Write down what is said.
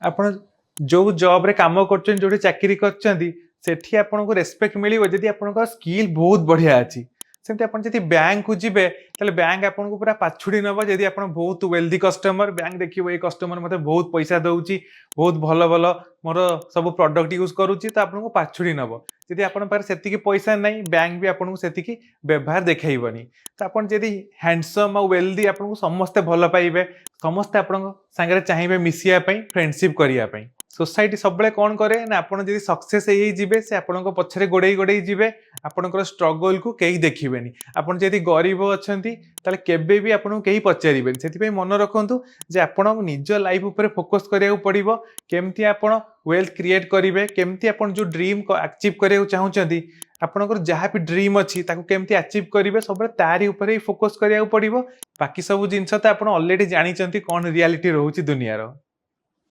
ଆପଣ ଯୋଉ ଜब्‌ରେ କାମ କରୁଛନ୍ତି, ଯୋଉଠି ଚାକିରି କରିଛନ୍ତି, ସେଠି ଆପଣଙ୍କୁ ରେସ୍ପେକ୍ଟ ମିଳିବ ଯଦି ଆପଣଙ୍କର ସ୍କିଲ୍ ବହୁତ ବଢ଼ିଆ ଅଛି। ସେମିତି ଆପଣ ଯଦି ବ୍ୟାଙ୍କକୁ ଯିବେ, ତାହେଲେ ବ୍ୟାଙ୍କ ଆପଣଙ୍କୁ ପୁରା ପାଛୁଡ଼ି ନବ ଯଦି ଆପଣ ବହୁତ ୱେଲ୍ଦି କଷ୍ଟମର। ବ୍ୟାଙ୍କ ଦେଖିବ ଏଇ କଷ୍ଟମର ମୋତେ ବହୁତ ପଇସା ଦଉଛି, ବହୁତ ଭଲ ଭଲ ମୋର ସବୁ ପ୍ରଡକ୍ଟ ୟୁଜ୍ କରୁଛି, ତ ଆପଣଙ୍କୁ ପାଛୁଡ଼ି ନବ। ଯଦି ଆପଣଙ୍କ ପାଖରେ ସେତିକି ପଇସା ନାହିଁ, ବ୍ୟାଙ୍କ ବି ଆପଣଙ୍କୁ ସେତିକି ବ୍ୟବହାର ଦେଖେଇବନି। ତ ଆପଣ ଯଦି ହ୍ୟାଣ୍ଡସମ୍ ଆଉ ୱେଲ୍ଦି, ଆପଣଙ୍କୁ ସମସ୍ତେ ଭଲ ପାଇବେ, ସମସ୍ତେ ଆପଣଙ୍କ ସାଙ୍ଗରେ ଚାହିଁବେ ମିଶିବା ପାଇଁ, ଫ୍ରେଣ୍ଡସିପ୍ କରିବା ପାଇଁ। सोसाइटी सबले कौन करे ना, आप जब सक्सेस हो से आपण पछरे गोड़े गोड़े जीवे, आपणकर स्ट्रगल को कहीं देखिए। आपड़ जब गरीब अच्छा ताले केबे भी आपको कहीं पचारे से मन रखु जे आपण निज लाइफ उपर फोकस करा पड़ो। केमती आप वेल्थ क्रिएट करेंगे, केमती आप जो ड्रीम अचीव करने चाहते, आपणकर जहाँ भी ड्रीम अच्छी केमती अचीव करेंगे, सब तारी उपर ही फोकस करा पड़ो। बाकी सब जिनस तो आप ऑलरेडी जानते कौन रियलिटी रोचे दुनिया।